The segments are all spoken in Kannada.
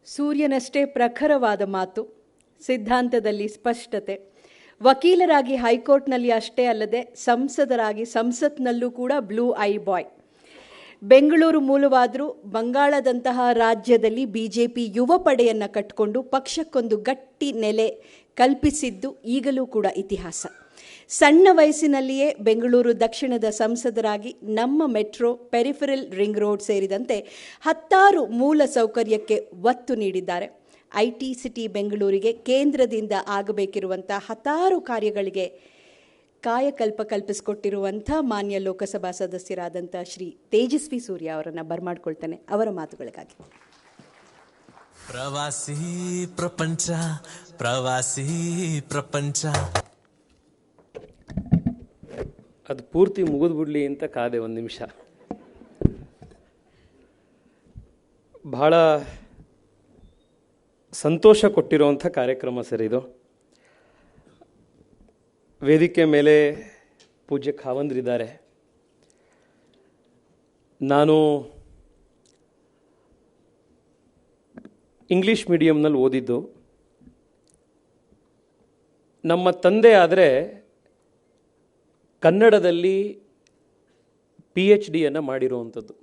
ಸೂರ್ಯನಷ್ಟೇ ಪ್ರಖರವಾದ ಮಾತು, ಸಿದ್ಧಾಂತದಲ್ಲಿ ಸ್ಪಷ್ಟತೆ. ವಕೀಲರಾಗಿ ಹೈಕೋರ್ಟ್ನಲ್ಲಿ ಅಷ್ಟೇ ಅಲ್ಲದೆ ಸಂಸದರಾಗಿ ಸಂಸತ್ನಲ್ಲೂ ಕೂಡ ಬ್ಲೂ ಐ ಬಾಯ್. ಬೆಂಗಳೂರು ಮೂಲವಾದರೂ ಬಂಗಾಳದಂತಹ ರಾಜ್ಯದಲ್ಲಿ ಬಿಜೆಪಿ ಯುವ ಪಡೆಯನ್ನು ಕಟ್ಟಿಕೊಂಡು ಪಕ್ಷಕ್ಕೊಂದು ಗಟ್ಟಿ ನೆಲೆ ಕಲ್ಪಿಸಿದ್ದು ಈಗಲೂ ಕೂಡ ಇತಿಹಾಸ. ಸಣ್ಣ ವಯಸ್ಸಿನಲ್ಲಿಯೇ ಬೆಂಗಳೂರು ದಕ್ಷಿಣದ ಸಂಸದರಾಗಿ ನಮ್ಮ ಮೆಟ್ರೋ, ಪೆರಿಫೆರಲ್ ರಿಂಗ್ ರೋಡ್ ಸೇರಿದಂತೆ 10 ಮೂಲ ಸೌಕರ್ಯಕ್ಕೆ ಒತ್ತು ನೀಡಿದ್ದಾರೆ. IT ಸಿಟಿ ಬೆಂಗಳೂರಿಗೆ ಕೇಂದ್ರದಿಂದ ಆಗಬೇಕಿರುವಂಥ 10 ಕಾರ್ಯಗಳಿಗೆ ಕಾಯಕಲ್ಪ ಕಲ್ಪಿಸಿಕೊಟ್ಟಿರುವಂಥ ಮಾನ್ಯ ಲೋಕಸಭಾ ಸದಸ್ಯರಾದಂಥ ಶ್ರೀ ತೇಜಸ್ವಿ ಸೂರ್ಯ ಅವರನ್ನು ಬರಮಾಡ್ಕೊಳ್ತಾನೆ ಅವರ ಮಾತುಗಳಿಗಾಗಿ. ಪ್ರವಾಸಿ ಪ್ರಪಂಚ, ಪ್ರವಾಸಿ ಪ್ರಪಂಚ. ಅದು ಪೂರ್ತಿ ಮುಗಿದ್ಬಿಡ್ಲಿ ಅಂತ ಕಾದೆ ಒಂದು ನಿಮಿಷ. ಬಹಳ ಸಂತೋಷ ಕೊಟ್ಟಿರುವಂಥ ಕಾರ್ಯಕ್ರಮ ಸರ್ ಇದು. ವೇದಿಕೆ ಮೇಲೆ ಪೂಜ್ಯ ಖಾವಂದ್ರಿದ್ದಾರೆ. ನಾನು ಇಂಗ್ಲೀಷ್ ಮೀಡಿಯಂನಲ್ಲಿ ಓದಿದ್ದು. ನಮ್ಮ ತಂದೆ ಆದರೆ ಕನ್ನಡದಲ್ಲಿ PhD ಮಾಡಿರುವಂಥದ್ದು,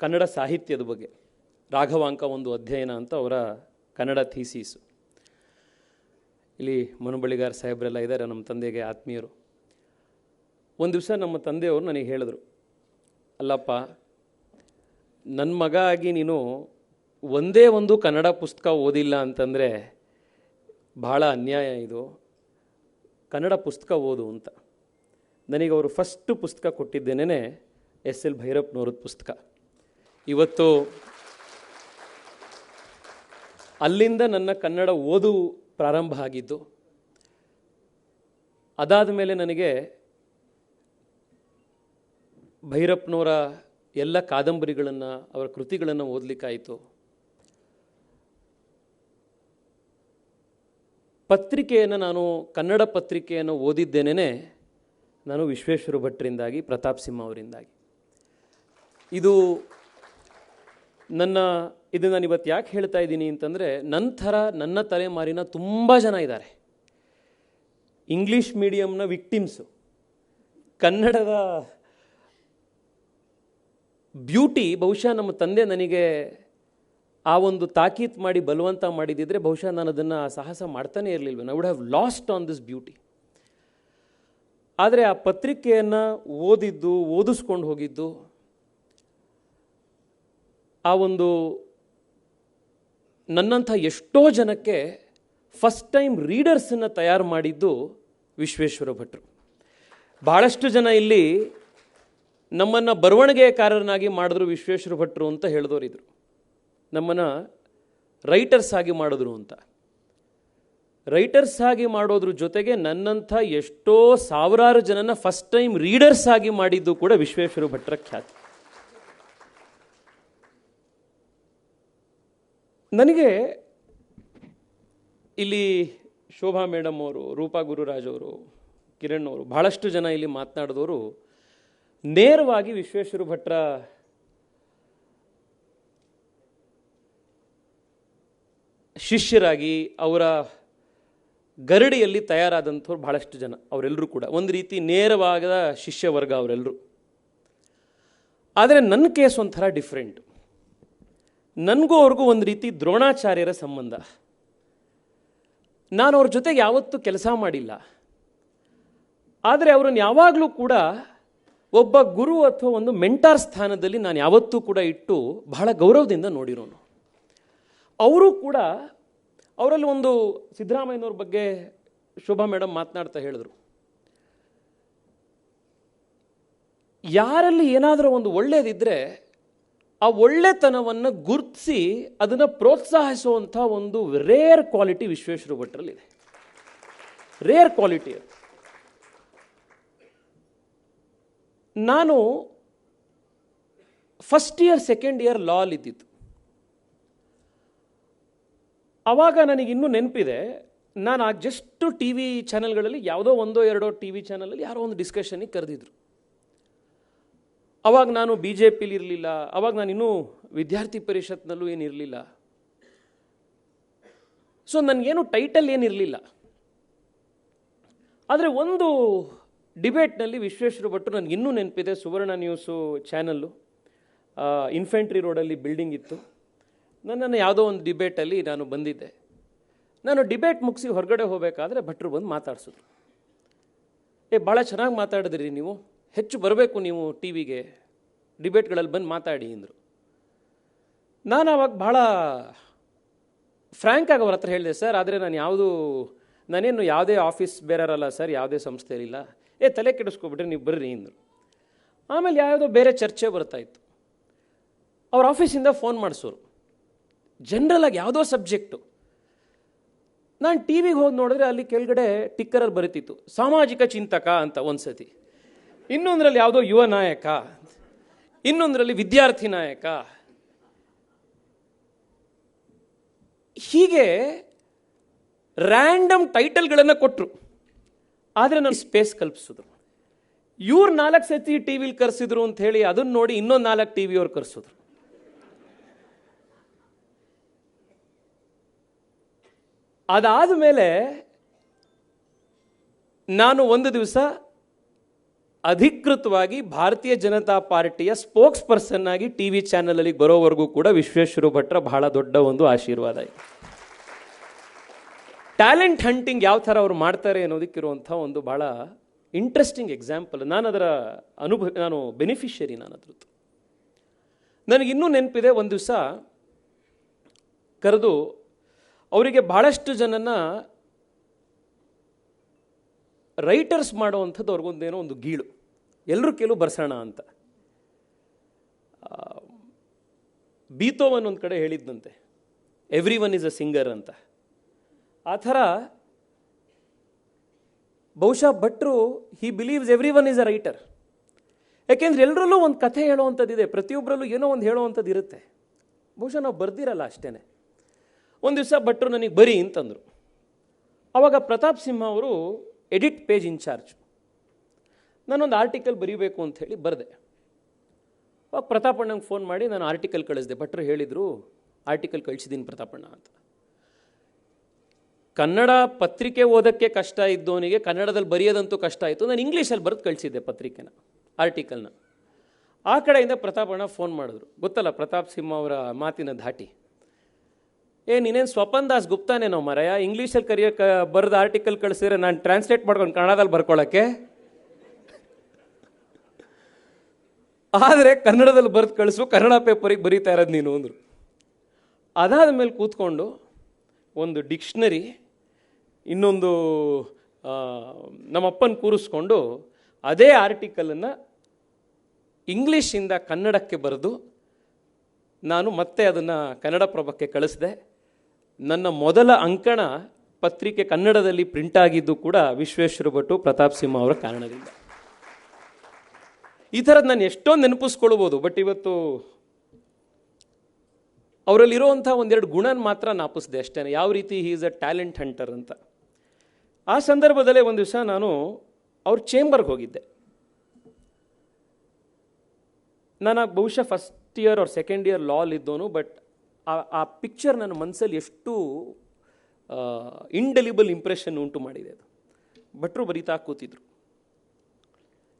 ಕನ್ನಡ ಸಾಹಿತ್ಯದ ಬಗ್ಗೆ. ರಾಘವಾಂಕ ಒಂದು ಅಧ್ಯಯನ ಅಂತ ಅವರ ಕನ್ನಡ ಥೀಸೀಸು. ಇಲ್ಲಿ ಮನುಬಳಿಗಾರ್ ಸಾಹೇಬರೆಲ್ಲ ಇದ್ದಾರೆ, ನಮ್ಮ ತಂದೆಗೆ ಆತ್ಮೀಯರು. ಒಂದು ದಿವಸ ನಮ್ಮ ತಂದೆಯವರು ನನಗೆ ಹೇಳಿದ್ರು, ಅಲ್ಲಪ್ಪ, ನನ್ನ ಮಗ ಆಗಿ ನೀನು ಒಂದೇ ಒಂದು ಕನ್ನಡ ಪುಸ್ತಕ ಓದಿಲ್ಲ ಅಂತಂದರೆ ಭಾಳ ಅನ್ಯಾಯ, ಇದು ಕನ್ನಡ ಪುಸ್ತಕ ಓದು ಅಂತ. ನನಗೆ ಅವರು ಫಸ್ಟ್ ಪುಸ್ತಕ ಕೊಟ್ಟಿದ್ದೇನೆ SL ಭೈರಪ್ಪನವ್ರದ್ದು ಪುಸ್ತಕ. ಇವತ್ತು ಅಲ್ಲಿಂದ ನನ್ನ ಕನ್ನಡ ಓದು ಪ್ರಾರಂಭ ಆಗಿದ್ದು. ಅದಾದ ಮೇಲೆ ನನಗೆ ಭೈರಪ್ಪನವರ ಎಲ್ಲ ಕಾದಂಬರಿಗಳನ್ನು, ಅವರ ಕೃತಿಗಳನ್ನು ಓದಲಿಕ್ಕಾಯಿತು. ಪತ್ರಿಕೆಯನ್ನು, ನಾನು ಕನ್ನಡ ಪತ್ರಿಕೆಯನ್ನು ಓದಿದ್ದೇನೆ ನಾನು ವಿಶ್ವೇಶ್ವರ ಭಟ್ರಿಂದಾಗಿ, ಪ್ರತಾಪ್ ಸಿಂಹ ಅವರಿಂದಾಗಿ. ಇದು ನಾನು ಇವತ್ತು ಯಾಕೆ ಹೇಳ್ತಾ ಇದ್ದೀನಿ ಅಂತಂದರೆ, ನನ್ನ ತಲೆಮಾರಿನ ತುಂಬ ಜನ ಇದ್ದಾರೆ ಇಂಗ್ಲೀಷ್ ಮೀಡಿಯಂನ ವಿಕ್ಟಿಮ್ಸು. ಕನ್ನಡದ ಬ್ಯೂಟಿ ಬಹುಶಃ ನಮ್ಮ ತಂದೆ ನನಗೆ ಆ ಒಂದು ತಾಕೀತು ಮಾಡಿ ಬಲವಂತ ಮಾಡಿದಿದ್ರೆ ಬಹುಶಃ ನಾನು ಅದನ್ನು ಸಾಹಸ ಮಾಡ್ತಾನೆ ಇರಲಿಲ್ವ. I would have lost on this beauty. ಆದರೆ ಆ ಪತ್ರಿಕೆಯನ್ನು ಓದಿಸ್ಕೊಂಡು ಹೋಗಿದ್ದು, ಆ ಒಂದು ನನ್ನಂಥ ಎಷ್ಟೋ ಜನಕ್ಕೆ ಫಸ್ಟ್ ಟೈಮ್ ರೀಡರ್ಸನ್ನು ತಯಾರು ಮಾಡಿದ್ದು ವಿಶ್ವೇಶ್ವರ ಭಟ್ರು. ಭಾಳಷ್ಟು ಜನ ಇಲ್ಲಿ ನಮ್ಮನ್ನು ಬರವಣಿಗೆಕಾರರನ್ನಾಗಿ ಮಾಡಿದ್ರು ವಿಶ್ವೇಶ್ವರ ಭಟ್ರು ಅಂತ ಹೇಳಿದವರಿದ್ರು, ನಮ್ಮನ್ನು ರೈಟರ್ಸ್ ಆಗಿ ಮಾಡಿದ್ರು ಅಂತ. ರೈಟರ್ಸ್ ಆಗಿ ಮಾಡೋದ್ರ ಜೊತೆಗೆ ನನ್ನಂಥ ಎಷ್ಟೋ ಸಾವಿರಾರು ಜನನ ಫಸ್ಟ್ ಟೈಮ್ ರೀಡರ್ಸ್ ಆಗಿ ಮಾಡಿದ್ದು ಕೂಡ ವಿಶ್ವೇಶ್ವರ ಭಟ್ರ ಖ್ಯಾತಿ. ನನಗೆ ಇಲ್ಲಿ ಶೋಭಾ ಮೇಡಮ್ ಅವರು, ರೂಪಾ ಗುರುರಾಜ್ ಅವರು, ಕಿರಣ್ ಅವರು, ಬಹಳಷ್ಟು ಜನ ಇಲ್ಲಿ ಮಾತನಾಡಿದವರು ನೇರವಾಗಿ ವಿಶ್ವೇಶ್ವರ ಭಟ್ರ ಶಿಷ್ಯರಾಗಿ ಅವರ ಗರಡಿಯಲ್ಲಿ ತಯಾರಾದಂಥವ್ರು ಬಹಳಷ್ಟು ಜನ. ಅವರೆಲ್ಲರೂ ಕೂಡ ಒಂದು ರೀತಿ ನೇರವಾದ ಶಿಷ್ಯ ವರ್ಗ ಅವರೆಲ್ಲರೂ. ಆದರೆ ನನ್ನ ಕೇಸ್ ಒಂಥರ ಡಿಫ್ರೆಂಟ್. ನನಗೂ ಅವ್ರಿಗೂ ಒಂದು ರೀತಿ ದ್ರೋಣಾಚಾರ್ಯರ ಸಂಬಂಧ. ನಾನು ಅವ್ರ ಜೊತೆಗೆ ಯಾವತ್ತೂ ಕೆಲಸ ಮಾಡಿಲ್ಲ, ಆದರೆ ಅವರನ್ನು ಯಾವಾಗಲೂ ಕೂಡ ಒಬ್ಬ ಗುರು ಅಥವಾ ಒಂದು ಮೆಂಟಾರ್ ಸ್ಥಾನದಲ್ಲಿ ನಾನು ಯಾವತ್ತೂ ಕೂಡ ಇಟ್ಟು ಬಹಳ ಗೌರವದಿಂದ ನೋಡಿರೋನು. ಅವರು ಕೂಡ, ಅವರಲ್ಲಿ ಒಂದು ಸಿದ್ದರಾಮಯ್ಯನವ್ರ ಬಗ್ಗೆ ಶೋಭಾ ಮೇಡಮ್ ಮಾತನಾಡ್ತಾ ಹೇಳಿದ್ರು, ಯಾರಲ್ಲಿ ಏನಾದರೂ ಒಂದು ಒಳ್ಳೆಯದಿದ್ದರೆ ಆ ಒಳ್ಳೆತನವನ್ನು ಗುರುತಿಸಿ ಅದನ್ನು ಪ್ರೋತ್ಸಾಹಿಸುವಂಥ ಒಂದು ರೇರ್ ಕ್ವಾಲಿಟಿ ವಿಶ್ವೇಶ್ವರ ಭಟ್ರಲ್ಲಿದೆ. Rare quality. ನಾನು ಫಸ್ಟ್ ಇಯರ್ ಸೆಕೆಂಡ್ ಇಯರ್ ಲಾಲ್ ಇದ್ದಿತ್ತು. ಆವಾಗ ನನಗಿನ್ನೂ ನೆನಪಿದೆ, ನಾನು ಜಸ್ಟ್ ಟಿ ವಿ ಚಾನೆಲ್ಗಳಲ್ಲಿ ಯಾವುದೋ 1-2 ಟಿ ವಿ ಚಾನಲಲ್ಲಿ ಯಾರೋ ಒಂದು ಡಿಸ್ಕಷನ್ನಿಗೆ ಕರೆದಿದ್ರು. ಅವಾಗ ನಾನು BJPಲಿ ಇರಲಿಲ್ಲ, ಅವಾಗ ನಾನು ಇನ್ನೂ ವಿದ್ಯಾರ್ಥಿ ಪರಿಷತ್ನಲ್ಲೂ ಏನಿರಲಿಲ್ಲ. ಸೊ ನನಗೇನು ಟೈಟಲ್ ಏನಿರಲಿಲ್ಲ. ಆದರೆ ಒಂದು ಡಿಬೇಟ್ನಲ್ಲಿ ವಿಶ್ವೇಶ್ವರ ಭಟ್ರು, ನನಗಿನ್ನೂ ನೆನಪಿದೆ, ಸುವರ್ಣ ನ್ಯೂಸು ಚಾನಲ್ಲು, ಇನ್ಫೆಂಟ್ರಿ ರೋಡಲ್ಲಿ ಬಿಲ್ಡಿಂಗ್ ಇತ್ತು. ನನ್ನನ್ನು ಯಾವುದೋ ಒಂದು ಡಿಬೇಟಲ್ಲಿ ನಾನು ಬಂದಿದ್ದೆ. ನಾನು ಡಿಬೇಟ್ ಮುಗಿಸಿ ಹೊರಗಡೆ ಹೋಗಬೇಕಾದ್ರೆ ಭಟ್ರು ಬಂದು ಮಾತಾಡ್ಸಿದ್ರು. ಭಾಳ ಚೆನ್ನಾಗಿ ಮಾತಾಡಿದ್ರಿ ನೀವು, ಹೆಚ್ಚು ಬರಬೇಕು ನೀವು ಟಿ ವಿಗೆ, ಡಿಬೇಟ್ಗಳಲ್ಲಿ ಬಂದು ಮಾತಾಡಿ ಅಂದರು. ನಾನು ಆವಾಗ ಭಾಳ ಫ್ರ್ಯಾಂಕ್ ಆಗಿ ಅವ್ರ ಹತ್ರ ಹೇಳಿದೆ, ಸರ್ ಆದರೆ ನಾನೇನು ಯಾವುದೇ ಆಫೀಸ್ ಬೇರೆರಲ್ಲ ಸರ್, ಯಾವುದೇ ಸಂಸ್ಥೆಯಲ್ಲಿಲ್ಲ, ತಲೆ ಕೆಡಿಸ್ಕೊಬಿಟ್ರೆ ನೀವು ಬರ್ರಿ ಅಂದರು. ಆಮೇಲೆ ಯಾವುದೋ ಬೇರೆ ಚರ್ಚೆ ಬರ್ತಾಯಿತ್ತು. ಅವ್ರ ಆಫೀಸಿಂದ ಫೋನ್ ಮಾಡಿಸೋರು, ಜನರಲಾಗಿ ಯಾವುದೋ ಸಬ್ಜೆಕ್ಟು. ನಾನು ಟಿ ವಿಗೆ ಹೋಗಿ ನೋಡಿದ್ರೆ ಅಲ್ಲಿ ಕೆಳಗಡೆ ಟಿಕ್ಕರಲ್ಲಿ ಬರೀತಿತ್ತು ಸಾಮಾಜಿಕ ಚಿಂತಕ ಅಂತ ಒಂದು ಸತಿ, ಇನ್ನೊಂದರಲ್ಲಿ ಯಾವುದೋ ಯುವ ನಾಯಕ, ಇನ್ನೊಂದರಲ್ಲಿ ವಿದ್ಯಾರ್ಥಿ ನಾಯಕ. ಹೀಗೆ ರ್ಯಾಂಡಮ್ ಟೈಟಲ್ಗಳನ್ನು ಕೊಟ್ಟರು. ಆದರೆ ನಾನು ಸ್ಪೇಸ್ ಕಲ್ಪಿಸಿದ್ರು. ಇವ್ರು 4 ಸತಿ ಟಿ ವಿಲಿ ಕರೆಸಿದ್ರು ಅಂತ ಹೇಳಿ ಅದನ್ನು ನೋಡಿ ಇನ್ನೊಂದು 4 ಟಿ ವಿಯವ್ರು ಕರೆಸಿದ್ರು. ಅದಾದ ಮೇಲೆ ನಾನು ಒಂದು ದಿವಸ ಅಧಿಕೃತವಾಗಿ ಭಾರತೀಯ ಜನತಾ ಪಾರ್ಟಿಯ ಸ್ಪೋಕ್ಸ್ ಪರ್ಸನ್ ಆಗಿ ಟಿ ವಿ ಚಾನಲಲ್ಲಿ ಬರೋವರೆಗೂ ಕೂಡ ವಿಶ್ವೇಶ್ವರ ಭಟ್ರ ಬಹಳ ದೊಡ್ಡ ಒಂದು ಆಶೀರ್ವಾದ ಇದೆ. ಟ್ಯಾಲೆಂಟ್ ಹಂಟಿಂಗ್ ಯಾವ ಥರ ಅವರು ಮಾಡ್ತಾರೆ ಅನ್ನೋದಕ್ಕಿರುವಂಥ ಒಂದು ಭಾಳ ಇಂಟ್ರೆಸ್ಟಿಂಗ್ ಎಕ್ಸಾಂಪಲ್. ನಾನು ಅದರ ನಾನು ಬೆನಿಫಿಷರಿ, ನಾನು ಅದ್ರದ್ದು. ನನಗಿನ್ನೂ ನೆನಪಿದೆ, ಒಂದು ದಿವಸ ಕರೆದು ಅವರಿಗೆ ಭಾಳಷ್ಟು ಜನನ ರೈಟರ್ಸ್ ಮಾಡುವಂಥದ್ದು ಅವ್ರಿಗೊಂದೇನೋ ಒಂದು ಗೀಳು, ಎಲ್ಲರೂ ಕೆಲವು ಬರ್ಸೋಣ ಅಂತ. ಬೀತೋವನ್ ಒಂದು ಕಡೆ ಹೇಳಿದ್ದಂತೆ, everyone is a singer ಅಂತ. ಆ ಥರ ಬಹುಶಃ ಭಟ್ರು he believes everyone is a writer. ಯಾಕೆಂದ್ರೆ ಎಲ್ಲರಲ್ಲೂ ಒಂದು ಕಥೆ ಹೇಳೋವಂಥದ್ದಿದೆ, ಪ್ರತಿಯೊಬ್ಬರಲ್ಲೂ ಏನೋ ಒಂದು ಹೇಳೋವಂಥದ್ದು ಇರುತ್ತೆ. ಬಹುಶಃ ನಾವು ಬರ್ದಿರಲ್ಲ ಅಷ್ಟೇ. ಒಂದು ದಿವಸ ಭಟ್ರು ನನಗೆ ಬರಿ ಅಂತಂದರು. ಆವಾಗ ಪ್ರತಾಪ್ ಸಿಂಹ ಅವರು ಎಡಿಟ್ ಪೇಜ್ ಇನ್ಚಾರ್ಜ್. ನಾನೊಂದು ಆರ್ಟಿಕಲ್ ಬರೀಬೇಕು ಅಂಥೇಳಿ ಬರೆದೆ. ಅವಾಗ ಪ್ರತಾಪಣ್ಣಂಗೆ ಫೋನ್ ಮಾಡಿ ನಾನು ಆರ್ಟಿಕಲ್ ಕಳಿಸಿದೆ. ಭಟ್ರು ಹೇಳಿದರು, ಆರ್ಟಿಕಲ್ ಕಳಿಸಿದ್ದೀನಿ ಪ್ರತಾಪಣ್ಣ ಅಂತ. ಕನ್ನಡ ಪತ್ರಿಕೆ ಓದೋಕ್ಕೆ ಕಷ್ಟ ಇದ್ದವನಿಗೆ ಕನ್ನಡದಲ್ಲಿ ಬರೆಯೋದಂತೂ ಕಷ್ಟ ಆಯಿತು. ನಾನು ಇಂಗ್ಲೀಷಲ್ಲಿ ಬರೆದು ಕಳಿಸಿದ್ದೆ ಪತ್ರಿಕೆನ, ಆರ್ಟಿಕಲ್ನ. ಆ ಕಡೆಯಿಂದ ಪ್ರತಾಪಣ್ಣ ಫೋನ್ ಮಾಡಿದ್ರು. ಗೊತ್ತಲ್ಲ ಪ್ರತಾಪ್ ಸಿಂಹ ಅವರ ಮಾತಿನ ಧಾಟಿ. ನೀನೇನು ಸ್ವಪನ್ ದಾಸ್ ಗುಪ್ತಾನೇನೋ ಮರಯ, ಇಂಗ್ಲೀಷಲ್ಲಿ ಬರೆದು ಆರ್ಟಿಕಲ್ ಕಳಿಸಿದ್ರೆ ನಾನು ಟ್ರಾನ್ಸ್ಲೇಟ್ ಮಾಡ್ಕೊಂಡು ಕನ್ನಡದಲ್ಲಿ ಬರ್ಕೊಳ್ಳೋಕ್ಕೆ, ಆದರೆ ಕನ್ನಡದಲ್ಲಿ ಬರೆದು ಕಳಿಸು, ಕನ್ನಡ ಪೇಪರಿಗೆ ಬರೀತಾ ಇರೋದು ನೀನು ಅಂದರು. ಅದಾದ ಮೇಲೆ ಕೂತ್ಕೊಂಡು ಒಂದು ಡಿಕ್ಷನರಿ, ಇನ್ನೊಂದು ನಮ್ಮಪ್ಪನ ಕೂರಿಸ್ಕೊಂಡು ಅದೇ ಆರ್ಟಿಕಲನ್ನು ಇಂಗ್ಲೀಷಿಂದ ಕನ್ನಡಕ್ಕೆ ಬರೆದು ನಾನು ಮತ್ತೆ ಅದನ್ನು ಕನ್ನಡಪ್ರಭಕ್ಕೆ ಕಳಿಸಿದೆ. ನನ್ನ ಮೊದಲ ಅಂಕಣ ಪತ್ರಿಕೆ ಕನ್ನಡದಲ್ಲಿ ಪ್ರಿಂಟ್ ಆಗಿದ್ದು ಕೂಡ ವಿಶ್ವೇಶ್ವರ ಭಟ್ರು ಪ್ರತಾಪ್ ಸಿಂಹ ಅವರ ಕಾರಣದಿಂದ. ಈ ಥರದ್ದು ನಾನು ಎಷ್ಟೊಂದು ನೆನಪಿಸ್ಕೊಳ್ಬೋದು. ಬಟ್ ಇವತ್ತು ಅವರಲ್ಲಿರುವಂಥ ಒಂದೆರಡು ಗುಣನ ಮಾತ್ರ ನಾಪಿಸಿದೆ ಅಷ್ಟೇ, ಯಾವ ರೀತಿ he is a talent hunter ಅಂತ. ಆ ಸಂದರ್ಭದಲ್ಲೇ ಒಂದು ದಿವಸ ನಾನು ಅವ್ರ ಚೇಂಬರ್ಗೆ ಹೋಗಿದ್ದೆ. ನಾನು ಬಹುಶಃ ಫಸ್ಟ್ ಇಯರ್ ಅವ್ರ ಸೆಕೆಂಡ್ ಇಯರ್ ಲಾಲ್ ಇದ್ದೋನು. ಬಟ್ ಆ ಪಿಕ್ಚರ್ ನನ್ನ ಮನಸ್ಸಲ್ಲಿ ಎಷ್ಟು ಇಂಡೆಲಿಬಲ್ ಇಂಪ್ರೆಷನ್ ಉಂಟು ಮಾಡಿದೆ ಅದು. ಭಟ್ರು ಬರೀತಾ ಕೂತಿದ್ರು.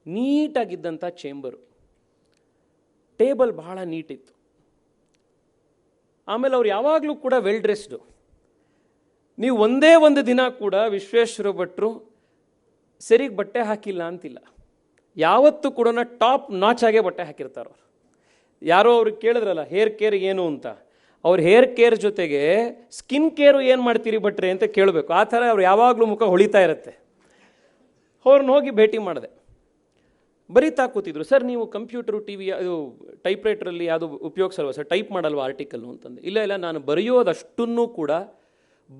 ನೀಟಾಗಿದ್ದಂಥ ಚೇಂಬರು, ಟೇಬಲ್ ಬಹಳ ನೀಟಿತ್ತು. ಆಮೇಲೆ ಅವ್ರು ಯಾವಾಗಲೂ ಕೂಡ ವೆಲ್ ಡ್ರೆಸ್ಡು. ನೀವು ಒಂದೇ ಒಂದು ದಿನ ಕೂಡ ವಿಶ್ವೇಶ್ವರ ಭಟ್ರು ಸರಿಗೆ ಬಟ್ಟೆ ಹಾಕಿಲ್ಲ ಅಂತಿಲ್ಲ. ಯಾವತ್ತೂ ಕೂಡ ಟಾಪ್ ನಾಚಾಗೆ ಬಟ್ಟೆ ಹಾಕಿರ್ತಾರೆ ಅವರು. ಯಾರೋ ಅವ್ರಿಗೆ ಕೇಳಿದ್ರಲ್ಲ ಹೇರ್ ಕೇರ್ ಏನು ಅಂತ, ಅವ್ರ ಹೇರ್ ಕೇರ್ ಜೊತೆಗೆ ಸ್ಕಿನ್ ಕೇರು ಏನು ಮಾಡ್ತೀರಿ ಭಟ್ರೆ ಅಂತ ಕೇಳಬೇಕು. ಆ ಥರ ಅವ್ರು ಯಾವಾಗಲೂ ಮುಖ ಹೊಳಿತಾ ಇರುತ್ತೆ. ಅವ್ರನ್ನ ಹೋಗಿ ಭೇಟಿ ಮಾಡಿದೆ. ಬರೀತಾ ಕೂತಿದ್ರು. ಸರ್ ನೀವು ಕಂಪ್ಯೂಟರು ಟಿ ವಿ ಅದು ಟೈಪ್ ರೈಟ್ರಲ್ಲಿ ಯಾವುದು ಉಪಯೋಗಿಸಲ್ವ ಸರ್, ಟೈಪ್ ಮಾಡಲ್ವ ಆರ್ಟಿಕಲ್ನು ಅಂತಂದೆ. ಇಲ್ಲ ನಾನು ಬರೆಯೋದಷ್ಟನ್ನು ಕೂಡ,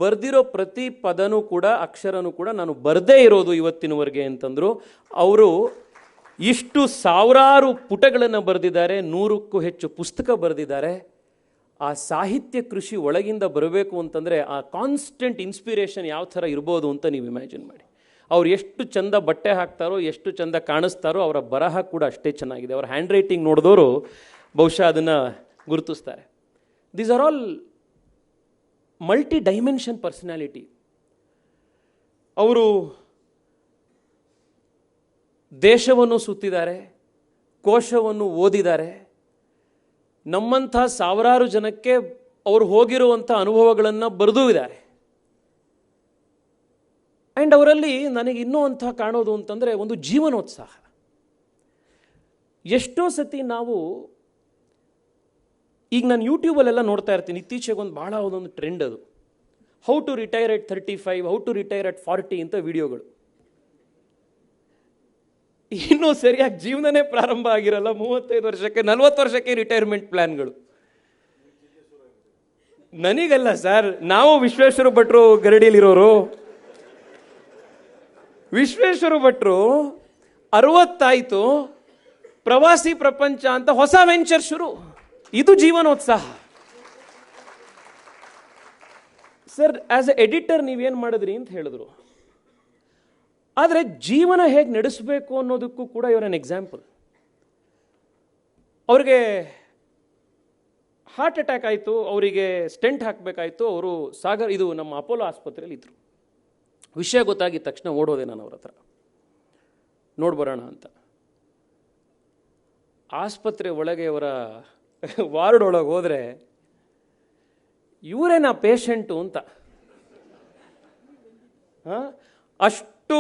ಬರೆದಿರೋ ಪ್ರತಿ ಪದನೂ ಕೂಡ ಅಕ್ಷರನೂ ಕೂಡ ನಾನು ಬರದೇ ಇರೋದು ಇವತ್ತಿನವರೆಗೆ ಅಂತಂದರು. ಅವರು ಇಷ್ಟು ಸಾವಿರಾರು ಪುಟಗಳನ್ನು ಬರೆದಿದ್ದಾರೆ, 100ಕ್ಕೂ ಹೆಚ್ಚು ಪುಸ್ತಕ ಬರೆದಿದ್ದಾರೆ. ಆ ಸಾಹಿತ್ಯ ಕೃಷಿ ಒಳಗಿಂದ ಬರಬೇಕು ಅಂತಂದರೆ ಆ ಕಾನ್ಸ್ಟೆಂಟ್ ಇನ್ಸ್ಪಿರೇಷನ್ ಯಾವ ಥರ ಇರ್ಬೋದು ಅಂತ ನೀವು ಇಮ್ಯಾಜಿನ್ ಮಾಡಿ. ಅವ್ರು ಎಷ್ಟು ಚಂದ ಬಟ್ಟೆ ಹಾಕ್ತಾರೋ, ಎಷ್ಟು ಚಂದ ಕಾಣಿಸ್ತಾರೋ, ಅವರ ಬರಹ ಕೂಡ ಅಷ್ಟೇ ಚೆನ್ನಾಗಿದೆ. ಅವರ ಹ್ಯಾಂಡ್ ರೈಟಿಂಗ್ ನೋಡಿದವರು ಬಹುಶಃ ಅದನ್ನು ಗುರುತಿಸ್ತಾರೆ. These are all multi dimension personality. ಅವರು ದೇಶವನ್ನು ಸುತ್ತಿದ್ದಾರೆ, ಕೋಶವನ್ನು ಓದಿದ್ದಾರೆ, ನಮ್ಮಂಥ ಸಾವಿರಾರು ಜನಕ್ಕೆ ಅವರು ಹೋಗಿರುವಂಥ ಅನುಭವಗಳನ್ನು ಬರೆದೂ ಇದ್ದಾರೆ. ಆ್ಯಂಡ್ ಅವರಲ್ಲಿ ನನಗೆ ಇನ್ನೂ ಅಂಥ ಕಾಣೋದು ಅಂತಂದರೆ ಒಂದು ಜೀವನೋತ್ಸಾಹ. ಎಷ್ಟೋ ಸತಿ ನಾವು ಈಗ ನಾನು ಯೂಟ್ಯೂಬಲ್ಲೆಲ್ಲ ನೋಡ್ತಾ ಇರ್ತೀನಿ, ಇತ್ತೀಚೆಗೆ ಒಂದು ಭಾಳ ಒಂದೊಂದು ಟ್ರೆಂಡ್ ಅದು, how to retire at 35, how to retire at 40 ಅಂತ ವಿಡಿಯೋಗಳು. ಇನ್ನೂ ಸರಿಯಾಗಿ ಜೀವನನೇ ಪ್ರಾರಂಭ ಆಗಿರಲ್ಲ, 35 ವರ್ಷಕ್ಕೆ 40 ವರ್ಷಕ್ಕೆ ರಿಟೈರ್ಮೆಂಟ್ ಪ್ಲ್ಯಾನ್ಗಳು. ನನಗಲ್ಲ ಸರ್, ನಾವು ವಿಶ್ವೇಶ್ವರ ಭಟ್ರು ಗರಡಿಯಲ್ಲಿರೋರು. ವಿಶ್ವೇಶ್ವರ ಭಟ್ರು 60 ಆಯಿತು, ಪ್ರವಾಸಿ ಪ್ರಪಂಚ ಅಂತ ಹೊಸ ವೆಂಚರ್ ಶುರು. ಇದು ಜೀವನೋತ್ಸಾಹ. ಸರ್, ಆಸ್ ಎ ಎಡಿಟರ್ ನೀವೇನು ಮಾಡಿದ್ರಿ ಅಂತ ಹೇಳಿದ್ರು. ಆದರೆ ಜೀವನ ಹೇಗೆ ನಡೆಸಬೇಕು ಅನ್ನೋದಕ್ಕೂ ಕೂಡ ಇವರ ಅನ್ ಎಕ್ಸಾಂಪಲ್. ಅವ್ರಿಗೆ ಹಾರ್ಟ್ ಅಟ್ಯಾಕ್ ಆಯಿತು, ಅವರಿಗೆ ಸ್ಟೆಂಟ್ ಹಾಕಬೇಕಾಯಿತು. ಅವರು ಸಾಗರ್, ಇದು ನಮ್ಮ ಅಪೋಲೋ ಆಸ್ಪತ್ರೆಯಲ್ಲಿ ಇದ್ದರು. ವಿಷಯ ಗೊತ್ತಾಗಿದ್ದ ತಕ್ಷಣ ಓಡೋದೆ ನಾನು ಅವ್ರ ಹತ್ರ, ನೋಡ್ಬರೋಣ ಅಂತ. ಆಸ್ಪತ್ರೆ ಒಳಗೆ ಅವರ ವಾರ್ಡ್ ಒಳಗೆ ಹೋದರೆ ಇವರೇನಾ ಪೇಷಂಟು ಅಂತ. ಅಷ್ಟು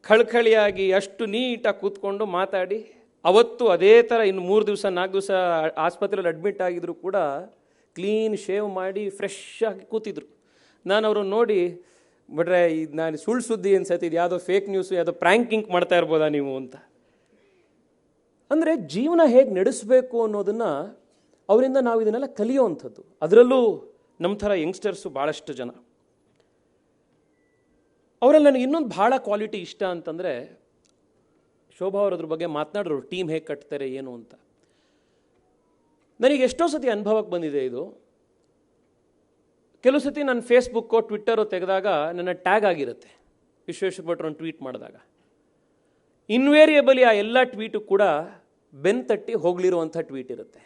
ಕಳ್ಕಳಿಯಾಗಿ, ಅಷ್ಟು ನೀಟಾಗಿ ಕೂತ್ಕೊಂಡು ಮಾತಾಡಿ, ಅವತ್ತು ಅದೇ ಥರ ಇನ್ನು 3 ದಿವಸ 4 ದಿವಸ ಆಸ್ಪತ್ರೆಯಲ್ಲಿ ಅಡ್ಮಿಟ್ ಆಗಿದ್ರು ಕೂಡ ಕ್ಲೀನ್ ಶೇವ್ ಮಾಡಿ ಫ್ರೆಶ್ ಆಗಿ ಕೂತಿದ್ರು. ನಾನು ಅವ್ರನ್ನ ನೋಡಿ, ಬಿಟ್ರೆ ಇದು ನಾನು ಸುಳ್ಳು ಸುದ್ದಿ ಅನ್ಸತ್ತೆ, ಇದು ಯಾವುದೋ ಫೇಕ್ ನ್ಯೂಸು, ಯಾವುದೋ ಪ್ರ್ಯಾಂಕಿಂಗ್ ಮಾಡ್ತಾ ಇರ್ಬೋದಾ ನೀವು ಅಂತ. ಅಂದರೆ ಜೀವನ ಹೇಗೆ ನಡೆಸಬೇಕು ಅನ್ನೋದನ್ನು ಅವರಿಂದ ನಾವು ಇದನ್ನೆಲ್ಲ ಕಲಿಯೋವಂಥದ್ದು. ಅದರಲ್ಲೂ ನಮ್ಮ ಥರ ಯಂಗ್ಸ್ಟರ್ಸು ಭಾಳಷ್ಟು ಜನ. ಅವರಲ್ಲಿ ನನಗೆ ಇನ್ನೊಂದು ಭಾಳ ಕ್ವಾಲಿಟಿ ಇಷ್ಟ ಅಂತಂದರೆ, ಶೋಭಾ ಅವರದ್ರ ಬಗ್ಗೆ ಮಾತನಾಡ್ರು, ಟೀಮ್ ಹೇಗೆ ಕಟ್ತಾರೆ ಏನು ಅಂತ. ನನಗೆ ಎಷ್ಟೋ ಸತಿ ಅನುಭವಕ್ಕೆ ಬಂದಿದೆ ಇದು. ಕೆಲವು ಸತಿ ನಾನು ಫೇಸ್ಬುಕ್ಕೋ ಟ್ವಿಟ್ಟರೋ ತೆಗೆದಾಗ ನನ್ನ ಟ್ಯಾಗ್ ಆಗಿರುತ್ತೆ, ವಿಶ್ವೇಶ್ವರ ಭಟ್ರು ಟ್ವೀಟ್ ಮಾಡಿದಾಗ. ಇನ್ವೇರಿಯಬಲಿ ಆ ಎಲ್ಲ ಟ್ವೀಟು ಕೂಡ ಬೆನ್ ತಟ್ಟಿ ಹೋಗ್ಲಿರುವಂಥ ಟ್ವೀಟ್ ಇರುತ್ತೆ.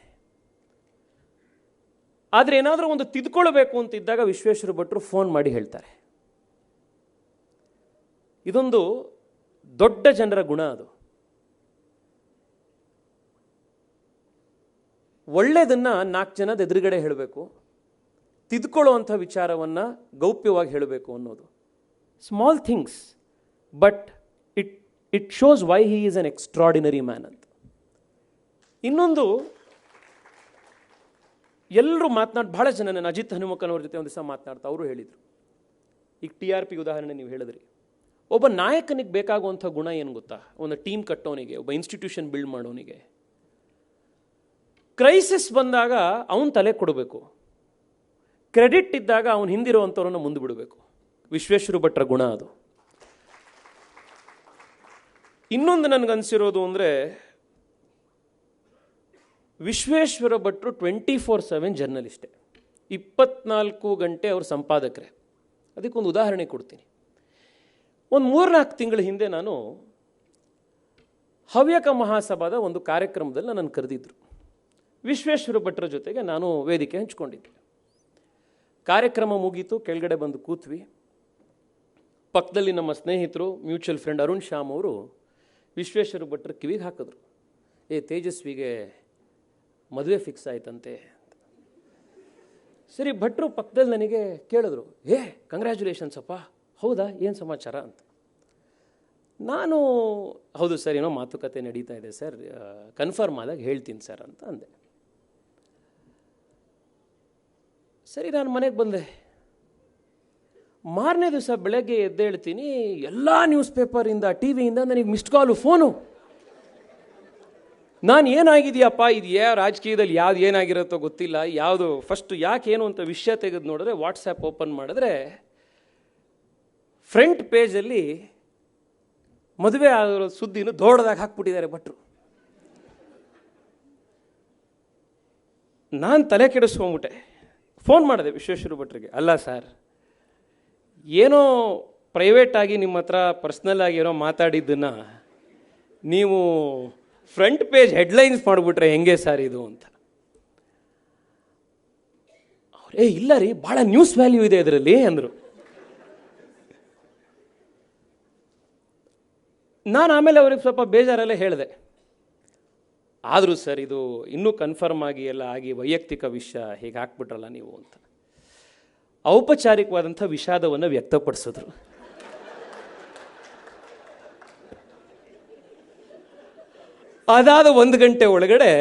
ಆದರೆ ಏನಾದರೂ ಒಂದು ತಿದ್ಕೊಳ್ಬೇಕು ಅಂತಿದ್ದಾಗ ವಿಶ್ವೇಶ್ವರ ಭಟ್ರು ಫೋನ್ ಮಾಡಿ ಹೇಳ್ತಾರೆ. ಇದೊಂದು ದೊಡ್ಡ ಜನರ ಗುಣ. ಅದು ಒಳ್ಳೆಯದನ್ನು 4 ಜನದ ಎದುರುಗಡೆ ಹೇಳಬೇಕು, ತಿದ್ಕೊಳ್ಳುವಂಥ ವಿಚಾರವನ್ನು ಗೌಪ್ಯವಾಗಿ ಹೇಳಬೇಕು ಅನ್ನೋದು. Small things, but it shows why he is an extraordinary man ಅಂತ. ಇನ್ನೊಂದು, ಎಲ್ಲರೂ ಭಾಳ ಜನ, ನಾನು ಅಜಿತ್ ಹನುಮಕ್ಕನವ್ರ ಜೊತೆ ಒಂದು ದಿವಸ ಮಾತನಾಡ್ತಾ ಅವರು ಹೇಳಿದರು, ಈಗ TRP ಉದಾಹರಣೆ ನೀವು ಹೇಳಿದ್ರಿ. ಒಬ್ಬ ನಾಯಕನಿಗೆ ಬೇಕಾಗುವಂಥ ಗುಣ ಏನು ಗೊತ್ತಾ? ಒಂದು ಟೀಮ್ ಕಟ್ಟೋನಿಗೆ, ಒಬ್ಬ ಇನ್ಸ್ಟಿಟ್ಯೂಷನ್ ಬಿಲ್ಡ್ ಮಾಡೋನಿಗೆ ಕ್ರೈಸಿಸ್ ಬಂದಾಗ ಅವನು ತಲೆ ಕೊಡಬೇಕು, ಕ್ರೆಡಿಟ್ ಇದ್ದಾಗ ಅವನು ಹಿಂದಿರುವಂಥವ್ರನ್ನ ಮುಂದೆ ಬಿಡಬೇಕು. ವಿಶ್ವೇಶ್ವರ ಭಟ್ರ ಗುಣ ಅದು. ಇನ್ನೊಂದು ನನಗನ್ಸಿರೋದು ಅಂದರೆ, ವಿಶ್ವೇಶ್ವರ ಭಟ್ರು 24/7 ಜರ್ನಲಿಸ್ಟೇ, 24 ಗಂಟೆ ಅವ್ರ ಸಂಪಾದಕರೇ. ಅದಕ್ಕೊಂದು ಉದಾಹರಣೆ ಕೊಡ್ತೀನಿ. ಒಂದು 3-4 ತಿಂಗಳ ಹಿಂದೆ ನಾನು ಹವ್ಯಕ ಮಹಾಸಭಾದ ಒಂದು ಕಾರ್ಯಕ್ರಮದಲ್ಲಿ ನನ್ನನ್ನು ಕರೆದಿದ್ರು. ವಿಶ್ವೇಶ್ವರ ಭಟ್ರ ಜೊತೆಗೆ ನಾನು ವೇದಿಕೆ ಹಂಚ್ಕೊಂಡಿದ್ದೆ. ಕಾರ್ಯಕ್ರಮ ಮುಗೀತು, ಕೆಳಗಡೆ ಬಂದು ಕೂತ್ವಿ. ಪಕ್ಕದಲ್ಲಿ ನಮ್ಮ ಸ್ನೇಹಿತರು, ಮ್ಯೂಚುವಲ್ ಫ್ರೆಂಡ್ ಅರುಣ್ ಶ್ಯಾಮ್ ಅವರು ವಿಶ್ವೇಶ್ವರ ಭಟ್ರ ಕಿವಿಗೆ ಹಾಕಿದ್ರು, ತೇಜಸ್ವಿಗೆ ಮದುವೆ ಫಿಕ್ಸ್ ಆಯ್ತಂತೆ. ಸರಿ, ಭಟ್ರು ಪಕ್ಕದಲ್ಲಿ ನನಗೆ ಕೇಳಿದ್ರು, ಕಂಗ್ರ್ಯಾಚುಲೇಷನ್ಸ್ ಅಪ್ಪ, ಹೌದಾ, ಏನು ಸಮಾಚಾರ ಅಂತ. ನಾನು ಹೌದು ಸರ್, ಏನೋ ಮಾತುಕತೆ ನಡೀತಾ ಇದೆ ಸರ್, ಕನ್ಫರ್ಮ್ ಆದಾಗ ಹೇಳ್ತೀನಿ ಸರ್ ಅಂತ ಅಂದೆ. ಸರಿ, ನಾನು ಮನೆಗೆ ಬಂದೆ. ಮಾರನೇ ದಿವಸ ಬೆಳಗ್ಗೆ ಎದ್ದೇಳ್ತೀನಿ, ಎಲ್ಲ ನ್ಯೂಸ್ ಪೇಪರಿಂದ, ಟಿವಿಯಿಂದ ನನಗೆ ಮಿಸ್ಡ್ ಕಾಲು, ಫೋನು. ನಾನು ಏನಾಗಿದೆಯಪ್ಪ, ಇದು ರಾಜಕೀಯದಲ್ಲಿ ಯಾವ್ದು ಏನಾಗಿರುತ್ತೋ ಗೊತ್ತಿಲ್ಲ, ಯಾವುದು ಫಸ್ಟು ಯಾಕೆ ಏನು ಅಂತ ವಿಷಯ ತೆಗೆದು ನೋಡಿದ್ರೆ, ವಾಟ್ಸಪ್ ಓಪನ್ ಮಾಡಿದ್ರೆ ಫ್ರಂಟ್ ಪೇಜಲ್ಲಿ ಮದುವೆ ಆಗಿರೋ ಸುದ್ದಿನ ದೊಡ್ಡದಾಗಿ ಹಾಕ್ಬಿಟ್ಟಿದ್ದಾರೆ ಭಟ್ರು. ನಾನು ತಲೆ ಕೆಡಿಸ್ಕೊಂಬಿಟ್ಟೆ. ಫೋನ್ ಮಾಡಿದೆ ವಿಶ್ವೇಶ್ವರ ಭಟ್ರಿಗೆ, ಅಲ್ಲ ಸರ್, ಏನೋ ಪ್ರೈವೇಟಾಗಿ ನಿಮ್ಮ ಹತ್ರ ಪರ್ಸ್ನಲ್ಲಾಗಿ ಏನೋ ಮಾತಾಡಿದ್ದನ್ನು ನೀವು ಫ್ರಂಟ್ ಪೇಜ್ ಹೆಡ್ಲೈನ್ಸ್ ಮಾಡಿಬಿಟ್ರೆ ಹೆಂಗೆ ಸರ್ ಇದು ಅಂತ. ಇಲ್ಲ ರೀ, ಭಾಳ ನ್ಯೂಸ್ ವ್ಯಾಲ್ಯೂ ಇದೆ ಇದರಲ್ಲಿ ಅಂದರು. ನಾನು ಆಮೇಲೆ ಅವ್ರಿಗೆ ಸ್ವಲ್ಪ ಬೇಜಾರಲ್ಲೇ ಹೇಳಿದೆ, ಆದರೂ ಸರ್ ಇದು ಇನ್ನೂ ಕನ್ಫರ್ಮ್ ಆಗಿ ಎಲ್ಲ ಆಗಿ ವೈಯಕ್ತಿಕ ವಿಷಯ ಹೀಗೆ ಹಾಕ್ಬಿಟ್ರಲ್ಲ ನೀವು ಅಂತ ಔಪಚಾರಿಕವಾದಂಥ ವಿಷಾದವನ್ನು ವ್ಯಕ್ತಪಡಿಸಿದ್ರು. ಅದಾದ 1 ಗಂಟೆ ಒಳಗಡೆ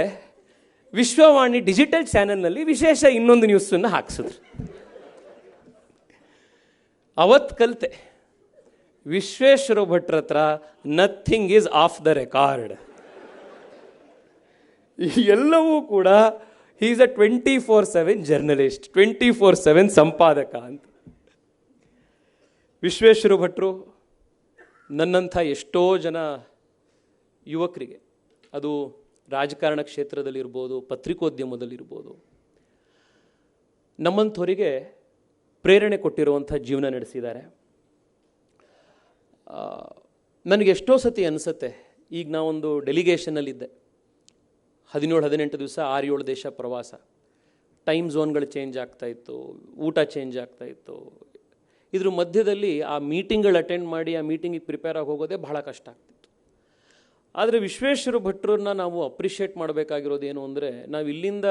ವಿಶ್ವವಾಣಿ ಡಿಜಿಟಲ್ ಚಾನೆಲ್ನಲ್ಲಿ ವಿಶೇಷ ಇನ್ನೊಂದು ನ್ಯೂಸನ್ನು ಹಾಕ್ಸಿದ್ರು. ಅವತ್ತು ಕಲಿತೆ, ವಿಶ್ವೇಶ್ವರ ಭಟ್ರ ಹತ್ರ nothing is of the record. ಎಲ್ಲವೂ ಕೂಡ ಹಿ ಈಸ್ ಅ 24/7 ಜರ್ನಲಿಸ್ಟ್, 24/7 ಸಂಪಾದಕ ಅಂತ. ವಿಶ್ವೇಶ್ವರ ಭಟ್ರು ನನ್ನಂಥ ಎಷ್ಟೋ ಜನ ಯುವಕರಿಗೆ, ಅದು ರಾಜಕಾರಣ ಕ್ಷೇತ್ರದಲ್ಲಿರ್ಬೋದು, ಪತ್ರಿಕೋದ್ಯಮದಲ್ಲಿರ್ಬೋದು, ನಮ್ಮಂಥವರಿಗೆ ಪ್ರೇರಣೆ ಕೊಟ್ಟಿರುವಂಥ ಜೀವನ ನಡೆಸಿದ್ದಾರೆ. ನನಗೆ ಎಷ್ಟೋ ಸತಿ ಅನಿಸುತ್ತೆ, ಈಗ ನಾವೊಂದು ಡೆಲಿಗೇಷನಲ್ಲಿದ್ದೆ, 17-18 ದಿವಸ 6-7 ದೇಶ ಪ್ರವಾಸ, ಟೈಮ್ ಝೋನ್ಗಳು ಚೇಂಜ್ ಆಗ್ತಾಯಿತ್ತು, ಊಟ ಚೇಂಜ್ ಆಗ್ತಾಯಿತ್ತು. ಇದ್ರ ಮಧ್ಯದಲ್ಲಿ ಆ ಮೀಟಿಂಗ್ಗಳು ಅಟೆಂಡ್ ಮಾಡಿ ಆ ಮೀಟಿಂಗಿಗೆ ಪ್ರಿಪೇರ್ ಆಗಿ ಹೋಗೋದೇ ಬಹಳ ಕಷ್ಟ ಆಗ್ತಿತ್ತು. ಆದರೆ ವಿಶ್ವೇಶ್ವರ ಭಟ್ರನ್ನ ನಾವು ಅಪ್ರಿಷಿಯೇಟ್ ಮಾಡಬೇಕಾಗಿರೋದು ಏನು ಅಂದರೆ, ನಾವು ಇಲ್ಲಿಂದ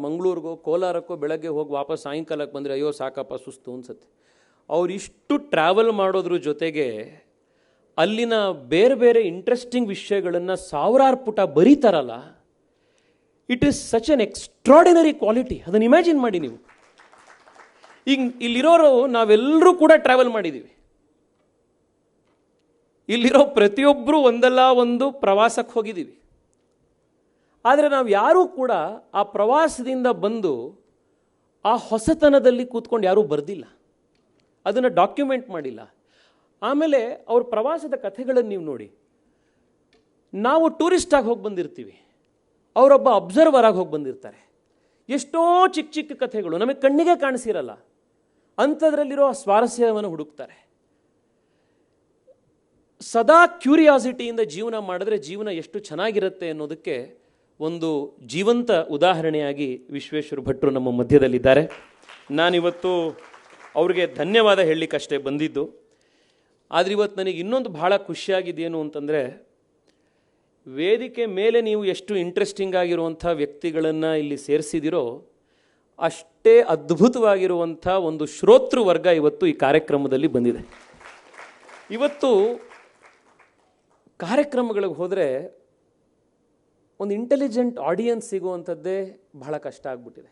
ಮಂಗಳೂರಿಗೋ ಕೋಲಾರಕ್ಕೋ ಬೆಳಗ್ಗೆ ಹೋಗಿ ವಾಪಸ್ ಸಾಯಂಕಾಲಕ್ಕೆ ಬಂದರೆ ಅಯ್ಯೋ ಸಾಕಪ್ಪ ಸುಸ್ತು ಅನ್ಸುತ್ತೆ. ಅವರಿಷ್ಟು ಟ್ರಾವೆಲ್ ಮಾಡೋದ್ರ ಜೊತೆಗೆ ಅಲ್ಲಿನ ಬೇರೆ ಬೇರೆ ಇಂಟ್ರೆಸ್ಟಿಂಗ್ ವಿಷಯಗಳನ್ನು ಸಾವಿರಾರು ಪುಟ ಬರೀತಾರಲ್ಲ, it is such an extraordinary quality. ಅದನ್ನು ಇಮ್ಯಾಜಿನ್ ಮಾಡಿ ನೀವು. ಈಗ ಇಲ್ಲಿರೋರು ನಾವೆಲ್ಲರೂ ಕೂಡ ಟ್ರಾವೆಲ್ ಮಾಡಿದ್ದೀವಿ, ಇಲ್ಲಿರೋ ಪ್ರತಿಯೊಬ್ಬರೂ ಒಂದಲ್ಲ ಒಂದು ಪ್ರವಾಸಕ್ಕೆ ಹೋಗಿದ್ದೀವಿ. ಆದರೆ ನಾವು ಯಾರೂ ಕೂಡ ಆ ಪ್ರವಾಸದಿಂದ ಬಂದು ಆ ಹೊಸತನದಲ್ಲಿ ಕೂತ್ಕೊಂಡು ಯಾರೂ ಬರೆದಿಲ್ಲ, ಅದನ್ನು ಡಾಕ್ಯುಮೆಂಟ್ ಮಾಡಿಲ್ಲ. ಆಮೇಲೆ ಅವ್ರ ಪ್ರವಾಸದ ಕಥೆಗಳನ್ನು ನೀವು ನೋಡಿ, ನಾವು ಟೂರಿಸ್ಟಾಗಿ ಹೋಗಿ ಬಂದಿರ್ತೀವಿ, ಅವರೊಬ್ಬ ಅಬ್ಸರ್ವರ್ ಆಗಿ ಹೋಗಿ ಬಂದಿರ್ತಾರೆ. ಎಷ್ಟೋ ಚಿಕ್ಕ ಚಿಕ್ಕ ಕಥೆಗಳು ನಮಗೆ ಕಣ್ಣಿಗೆ ಕಾಣಿಸಿರಲ್ಲ, ಅಂಥದ್ರಲ್ಲಿರೋ ಸ್ವಾರಸ್ಯವನ್ನು ಹುಡುಕ್ತಾರೆ. ಸದಾ ಕ್ಯೂರಿಯಾಸಿಟಿಯಿಂದ ಜೀವನ ಮಾಡಿದ್ರೆ ಜೀವನ ಎಷ್ಟು ಚೆನ್ನಾಗಿರುತ್ತೆ ಅನ್ನೋದಕ್ಕೆ ಒಂದು ಜೀವಂತ ಉದಾಹರಣೆಯಾಗಿ ವಿಶ್ವೇಶ್ವರ ಭಟ್ರು ನಮ್ಮ ಮಧ್ಯದಲ್ಲಿದ್ದಾರೆ. ನಾನಿವತ್ತು ಅವ್ರಿಗೆ ಧನ್ಯವಾದ ಹೇಳಲಿಕ್ಕಷ್ಟೇ ಬಂದಿದ್ದು. ಆದರೆ ಇವತ್ತು ನನಗೆ ಇನ್ನೊಂದು ಭಾಳ ಖುಷಿಯಾಗಿದ್ದೇನು ಅಂತಂದರೆ, ವೇದಿಕೆ ಮೇಲೆ ನೀವು ಎಷ್ಟು ಇಂಟ್ರೆಸ್ಟಿಂಗ್ ಆಗಿರುವಂಥ ವ್ಯಕ್ತಿಗಳನ್ನು ಇಲ್ಲಿ ಸೇರಿಸಿದಿರೋ, ಅಷ್ಟೇ ಅದ್ಭುತವಾಗಿರುವಂಥ ಒಂದು ಶ್ರೋತೃ ವರ್ಗ ಇವತ್ತು ಈ ಕಾರ್ಯಕ್ರಮದಲ್ಲಿ ಬಂದಿದೆ. ಇವತ್ತು ಕಾರ್ಯಕ್ರಮಗಳಿಗೆ ಹೋದರೆ ಒಂದು ಇಂಟೆಲಿಜೆಂಟ್ ಆಡಿಯನ್ಸ್ ಸಿಗುವಂಥದ್ದೇ ಬಹಳ ಕಷ್ಟ ಆಗ್ಬಿಟ್ಟಿದೆ.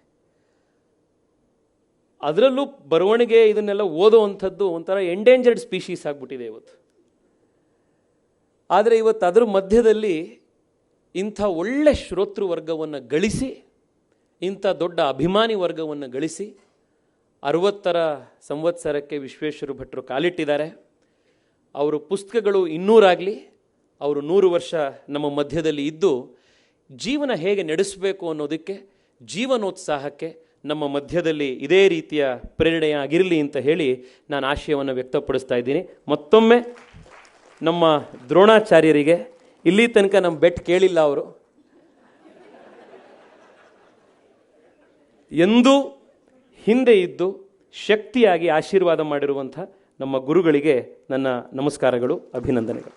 ಅದರಲ್ಲೂ ಬರವಣಿಗೆ ಇದನ್ನೆಲ್ಲ ಓದೋವಂಥದ್ದು ಒಂಥರ ಎಂಡೇಂಜರ್ಡ್ ಸ್ಪೀಶೀಸ್ ಆಗಿಬಿಟ್ಟಿದೆ ಇವತ್ತು. ಆದರೆ ಇವತ್ತು ಅದರ ಮಧ್ಯದಲ್ಲಿ ಇಂಥ ಒಳ್ಳೆ ಶ್ರೋತೃ ವರ್ಗವನ್ನು ಗಳಿಸಿ, ಇಂಥ ದೊಡ್ಡ ಅಭಿಮಾನಿ ವರ್ಗವನ್ನು ಗಳಿಸಿ 60ರ ಸಂವತ್ಸರಕ್ಕೆ ವಿಶ್ವೇಶ್ವರ ಭಟ್ರು ಕಾಲಿಟ್ಟಿದ್ದಾರೆ. ಅವರು ಪುಸ್ತಕಗಳು 200 ಆಗಲಿ, ಅವರು 100 ವರ್ಷ ನಮ್ಮ ಮಧ್ಯದಲ್ಲಿ ಇದ್ದು ಜೀವನ ಹೇಗೆ ನಡೆಸಬೇಕು ಅನ್ನೋದಕ್ಕೆ, ಜೀವನೋತ್ಸಾಹಕ್ಕೆ ನಮ್ಮ ಮಧ್ಯದಲ್ಲಿ ಇದೇ ರೀತಿಯ ಪ್ರೇರಣೆಯಾಗಿರಲಿ ಅಂತ ಹೇಳಿ ನಾನು ಆಶಯವನ್ನು ವ್ಯಕ್ತಪಡಿಸ್ತಾ ಇದ್ದೀನಿ. ಮತ್ತೊಮ್ಮೆ ನಮ್ಮ ದ್ರೋಣಾಚಾರ್ಯರಿಗೆ, ಇಲ್ಲಿ ತನಕ ನಮ್ಮ ಬೆಟ್ ಕೇಳಿಲ್ಲ ಅವರು, ಎಂದೂ ಹಿಂದೆ ಇದ್ದು ಶಕ್ತಿಯಾಗಿ ಆಶೀರ್ವಾದ ಮಾಡಿರುವಂಥ ನಮ್ಮ ಗುರುಗಳಿಗೆ ನನ್ನ ನಮಸ್ಕಾರಗಳು, ಅಭಿನಂದನೆಗಳು.